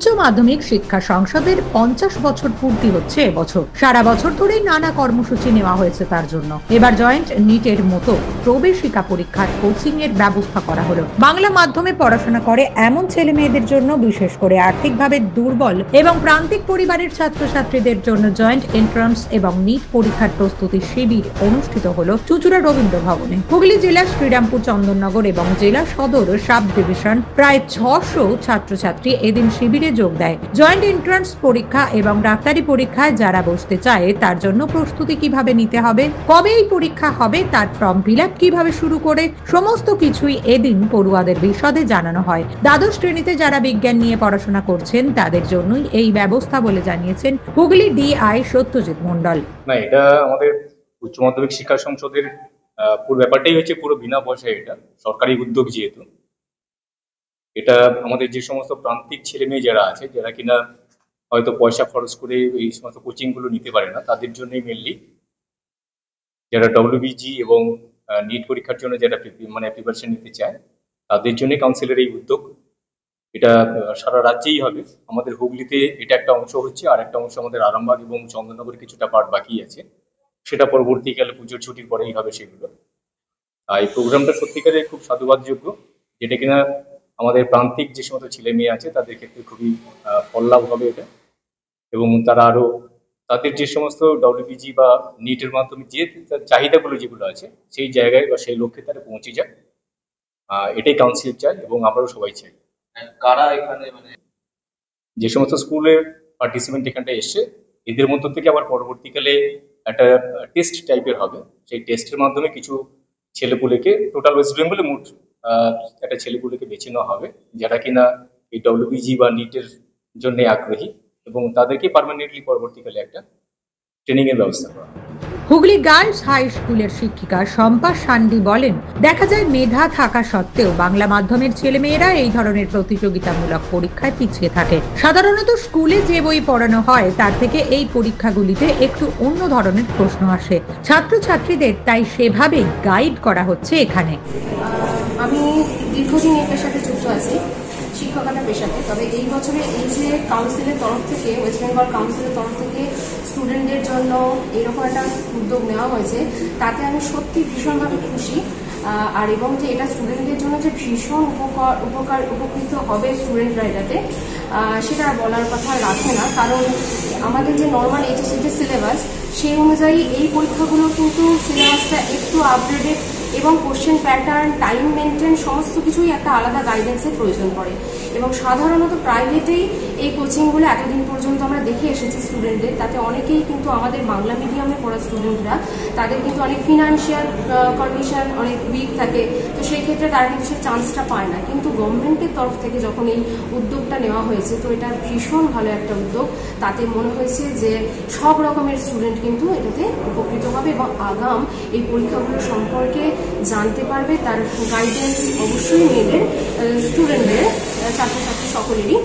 উচ্চ মাধ্যমিক শিক্ষা সংসদের 50 বছর পূর্তি হচ্ছে এবছর। সারা বছর ধরেই নানা কর্মসূচি নেওয়া হয়েছে তার জন্য। এবার জয়েন্ট নিটের মতো প্রবেশিকা পরীক্ষার কোচিং এর ব্যবস্থা করা হলো। বাংলা মাধ্যমে পড়াশোনা করে এমন ছেলে মেয়েদের জন্য, বিশেষ করে আর্থিকভাবে দুর্বল এবং প্রান্তিক পরিবারের ছাত্রছাত্রীদের জন্য জয়েন্ট এন্ট্রান্স এবং নিট পরীক্ষার প্রস্তুতি শিবির অনুষ্ঠিত হলো চুঁচুড়া রবীন্দ্র ভবনে। হুগলি জেলার শ্রীরামপুর, চন্দননগর এবং জেলা সদর সাব ডিভিশন প্রায় 600 ছাত্রছাত্রী এদিন শিবিরে যোগ দেয়। জয়েন্ট এন্ট্রান্স পরীক্ষা এবং ডাক্তারি পরীক্ষায় যারা বসতে চায় তার জন্য প্রস্তুতি কিভাবে নিতে হবে, কবে এই পরীক্ষা হবে, তার ফর্ম ফিল আপ কিভাবে শুরু করে সমস্ত কিছুই এদিন পড়ুয়াদের বিশদে জানানো হয়। দ্বাদশ শ্রেণীতে যারা বিজ্ঞান নিয়ে পড়াশোনা করছেন তাদের জন্যই এই ব্যবস্থা বলে জানিয়েছেন হুগলি ডিআই সত্যজিৎ মণ্ডল। না, এটা আমাদের উচ্চ মাধ্যমিক শিক্ষা সংসদের পুরো ব্যাপারটাই হচ্ছে পুরো বিনা পয়সায়, এটা সরকারি উদ্যোগ। যেহেতু এটা আমাদের যে সমস্ত প্রান্তিক ছেলে মেয়ে যারা আছে, যারা কিনা হয়তো পয়সা খরচ করে এই সমস্ত কোচিং গুলো নিতে পারে না, তাদের জন্যই মেনলি। যারা ডব্লিউবিজি এবং নিট পরীক্ষার জন্য যারা প্রিপারেশন নিতে চায় তাদের জন্য কাউন্সিলের এই উদ্যোগ। এটা সারা রাজ্যেই হবে। আমাদের হুগলিতে এটা একটা অংশ হচ্ছে, আর একটা অংশ আমাদের আরামবাগ এবং চন্দননগরে কিছুটা পার্ট বাকি আছে, সেটা পরবর্তীকালে পুজোর ছুটির পরেই হবে সেগুলো। এই প্রোগ্রামটা সত্যিকারে খুব সাধুবাদযোগ্য, যেটা কিনা আমাদের প্রান্তিক যে সমস্ত ছেলে মেয়ে আছে তাদের ক্ষেত্রে খুবই ফললাভ হবে এটা। এবং তারা আরো তাদের যে সমস্ত ডব্লিউবিজি বা নিটের মাধ্যমে যে চাহিদাগুলো যেগুলো আছে সেই জায়গায় বা সেই লক্ষ্যে তারা পৌঁছে যায়, এটাই কাউন্সিল চায় এবং আমরাও সবাই চাই। কারা এখানে যে সমস্ত স্কুলের পার্টিসিপেন্ট এখানটা এসছে, এদের মধ্য থেকে আবার পরবর্তীকালে একটা টেস্ট টাইপের হবে। সেই টেস্টের মাধ্যমে কিছু ছেলেপুলেকে, টোটাল ওয়েস্ট বেঙ্গলে মোট একটা ছেলেপুলেকে বেছে নেওয়া হবে যারা কিনা এই ডব্লিউবিজি বা নিটের জন্য আগ্রহী, এবং তাদেরকে পার্মানেন্টলি পরবর্তীকালে একটা ট্রেনিং এর ব্যবস্থা করা হবে। হুগলি গার্লস হাই স্কুলের শিক্ষিকা শম্পা সান্ডি বলেন, দেখা যায় মেধা থাকা সত্ত্বেও বাংলা মাধ্যমের ছেলেমেয়েরা এই ধরনের প্রতিযোগিতামূলক পরীক্ষায় পিছিয়ে থাকে। সাধারণত স্কুলে যে বই পড়ানো হয় তার থেকে এই পরীক্ষাগুলিতে একটু অন্য ধরনের প্রশ্ন আসে। ছাত্রছাত্রীদের তাই সেভাবেই গাইড করা হচ্ছে এখানে। আমি দীর্ঘদিন এর সাথে যুক্ত আছি, শিক্ষকতা পেশাতে। তবে এই বছরে এই যে কাউন্সিলের তরফ থেকে, ওয়েস্ট বেঙ্গল কাউন্সিলের তরফ থেকে স্টুডেন্টদের জন্য এরকম একটা উদ্যোগ নেওয়া হয়েছে, তাতে আমি সত্যি ভীষণভাবে খুশি। আর এবং যে এটা স্টুডেন্টদের জন্য যে ভীষণ উপকৃত হবে স্টুডেন্টরা এটাতে, সেটা বলার কথা রাখে না। কারণ আমাদের যে নর্মাল এইচএসসির যে সিলেবাস, সেই অনুযায়ী এই পরীক্ষাগুলো কিন্তু সিলেবাসটা একটু আপগ্রেডেড এবং কোশ্চেন প্যাটার্ন, টাইম মেনটেন সমস্ত কিছুই একটা আলাদা গাইডেন্সের প্রয়োজন পড়ে। এবং সাধারণত প্রাইভেটেই এই কোচিংগুলো এতদিন পর্যন্ত আমরা দেখে এসেছি স্টুডেন্টদের, তাতে অনেকেই কিন্তু আমাদের বাংলা মিডিয়ামে পড়া স্টুডেন্টরা, তাদের কিন্তু অনেক ফিনান্সিয়াল কন্ডিশন অনেক উইক থাকে, তো সেই ক্ষেত্রে তারা কিন্তু সেই চান্সটা পায় না। কিন্তু গভর্নমেন্টের তরফ থেকে যখন এই উদ্যোগটা নেওয়া হয়েছে, তো এটা ভীষণ ভালো একটা উদ্যোগ। তাতে মনে হয়েছে যে সব রকমের স্টুডেন্ট কিন্তু এটাতে উপকৃত হবে এবং আগাম এই পরীক্ষাগুলো সম্পর্কে জানতে পারবে। তার গাইডেন্স অবশ্যই মেয়েদের স্টুডেন্টদের, ছাত্রছাত্রী সকলেরই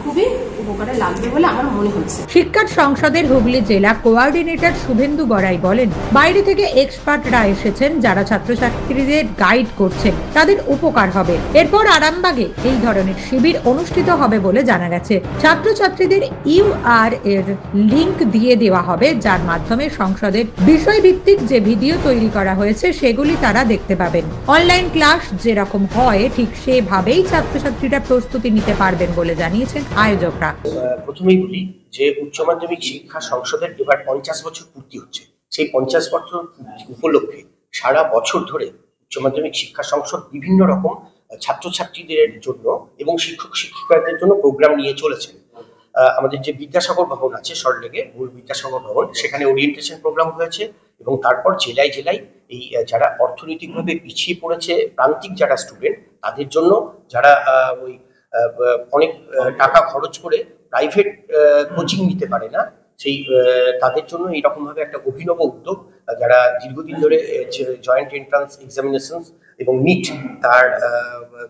খুবই উপকারে লাগবে বলে আমার মনে হচ্ছে। শিক্ষা সংসদের হুগলি জেলা কোঅর্ডিনেটর শুভেন্দু গড়াই বলেন, বাইরে থেকে এক্সপার্টরা এসেছেন যারা ছাত্রছাত্রীদের গাইড করছেন, তাদের উপকার হবে। এরপর আরামবাগে এই ধরনের শিবির অনুষ্ঠিত হবে বলে জানা গেছে। ছাত্রছাত্রীদের ইউআর এর লিংক দিয়ে দেওয়া হবে, যার মাধ্যমে সংসদের বিষয়ভিত্তিক যে ভিডিও তৈরি করা হয়েছে সেগুলি তারা দেখতে পাবেন। অনলাইন ক্লাস যেরকম হয় ঠিক সেভাবেই ছাত্রছাত্রীরা প্রস্তুতি নিতে পারবেন বলে জানিয়েছেন আয়োজকরা। প্রথমেই বলি যে উচ্চ মাধ্যমিক শিক্ষা সংসদের এবার 50 বছর পূর্তি হচ্ছে। সেই 50 বছর উপলক্ষে সারা বছর ধরে উচ্চ মাধ্যমিক শিক্ষা সংসদ বিভিন্ন রকম ছাত্রছাত্রীদের জন্য এবং শিক্ষক শিক্ষিকাদের জন্য প্রোগ্রাম নিয়ে চলেছে। আমাদের যে বিদ্যাসাগর ভবন আছে সল্টলেকে, মূল বিদ্যাসাগর ভবন, সেখানে ওরিয়েন্টেশন প্রোগ্রাম হয়েছে এবং তারপর জেলায় জেলায় এই যারা অর্থনৈতিকভাবে পিছিয়ে পড়েছে প্রান্তিক যারা স্টুডেন্ট, তাদের জন্য যারা ওই অনেক টাকা খরচ করে প্রাইভেট কোচিং নিতে পারে না, সেই তাদের জন্য এইরকম ভাবে একটা অভিনব উদ্যোগ। যারা দীর্ঘদিন ধরে জয়েন্ট এন্ট্রান্স এক্সামিনেশন এবং নিট তার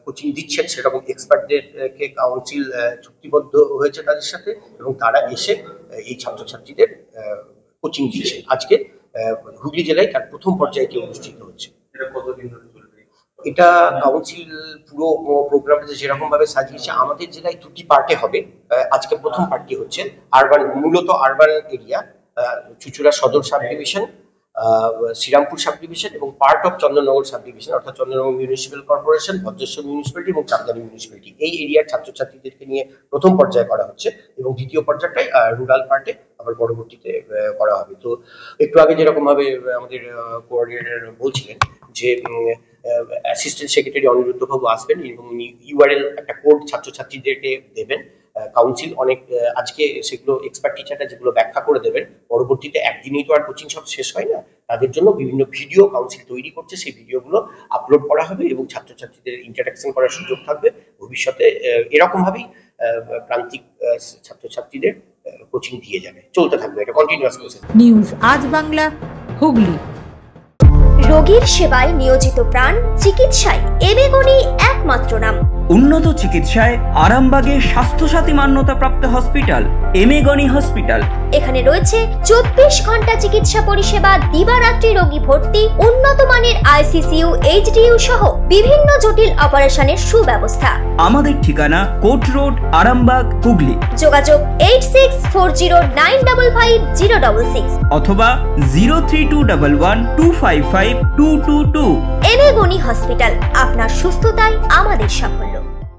কোচিং দিচ্ছেন, সেরকম এক্সপার্টদেরকে কাউন্সিল চুক্তিবদ্ধ হয়েছে তাদের সাথে, এবং তারা এসে এই ছাত্রছাত্রীদের কোচিং দিচ্ছে। আজকে হুগলি জেলায় তার প্রথম পর্যায়টি অনুষ্ঠিত হচ্ছে। এটা কাউন্সিল পুরো প্রোগ্রামটা যেরকম ভাবে সাজিয়েছে, আমাদের জেলায় 2টি পার্টে হবে। আজকে প্রথম পার্টটি হচ্ছে আরবান, মূলত আরবান এরিয়া, চুঁচুড়া Sadar sub division, Serampore sub division এবং part of Chandannagar sub division, অর্থাৎ Chandannagar municipal corporation, Bhadreswar municipality এবং চাকদানি মিউনিসিপ্যালিটি, এই এরিয়ার ছাত্রছাত্রীদেরকে নিয়ে প্রথম পর্যায়ে করা হচ্ছে এবং দ্বিতীয় পর্যায়টাই রুরাল পার্টে আবার পরবর্তীতে করা হবে। তো একটু আগে যেরকম ভাবে আমাদের কোঅর্ডিনেটর বলছিলেন যে অ্যাসিস্ট্যান্ট সেক্রেটারি অনিরুদ্ধ বাবু আসবেন এবং ইউআরএল একটা কোড ছাত্রছাত্রীদেরকে দেবেন। কাউন্সিল অনেক আজকে সেগুলো এক্সপার্ট টিচাররা যেগুলো ব্যাখ্যা করে দেবেন, পরবর্তীতে একদিনেই তো আর কোচিং সব শেষ হয় না, তাদের জন্য বিভিন্ন ভিডিও কাউন্সিল তৈরি করছে, সেই ভিডিওগুলো আপলোড করা হবে এবং ছাত্রছাত্রীদের ইন্টারাকশন করার সুযোগ থাকবে। ভবিষ্যতে এরকম ভাবেই প্রান্তিক ছাত্রছাত্রীদের কোচিং দিয়ে যাবে, চলতে থাকবে, এটা কন্টিনিউয়াস প্রসেস। নিউজ আজ বাংলা, হুগলি। রোগীর সেবায় নিয়োজিত প্রাণ, চিকিৎসায় এবেগুনি একমাত্র নাম। উন্নত চিকিৎসায় আরামবাগে স্বাস্থ্যসাথী মান্যতাপ্রাপ্ত হসপিটাল এমেগনি হসপিটাল। এখানে রয়েছে 24 ঘন্টা চিকিৎসা পরিষেবা, দিবারাত্রি রোগী ভর্তি, উন্নত মানের আইসিসিইউ, এইচডিইউ সহ বিভিন্ন জটিল অপারেশনের সুব্যবস্থা। আমাদের ঠিকানা কোট রোড, আরামবাগ, হুগলি। যোগাযোগ 8640955066 অথবা 03211255222। এবেগুনি হসপিটাল, আপনার সুস্থতাই আমাদের সাফল্য।